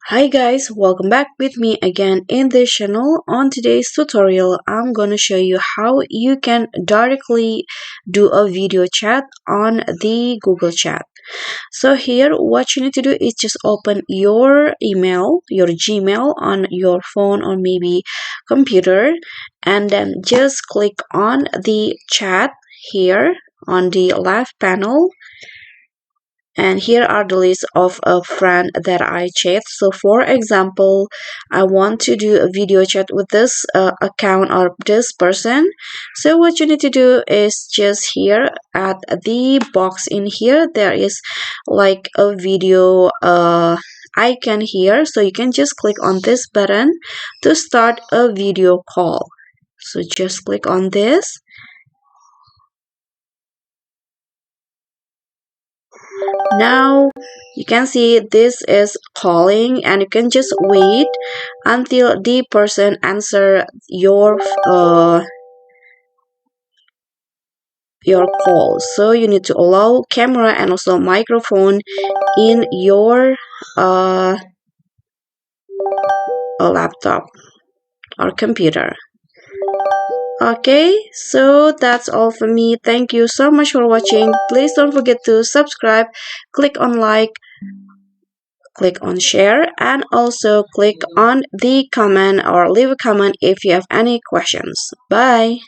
Hi guys, welcome back with me again in this channel. On today's tutorial, I'm gonna show you how you can directly do a video chat on the Google Chat. So here, what you need to do is just open your email, your Gmail on your phone or maybe computer, and then just click on the chat here on the left panel, and here are the list of a friend that I chat. So for example, I want to do a video chat with this account or this person. So what you need to do is just here at the box in here, there is like a video icon here. So you can just click on this button to start a video call. So just click on this. Now you can see this is calling, and you can just wait until the person answer your call. So you need to allow camera and also microphone in your laptop or computer. Okay, so that's all for me. Thank you so much for watching. Please don't forget to subscribe, click on like, click on share, and also click on the comment or leave a comment if you have any questions. Bye.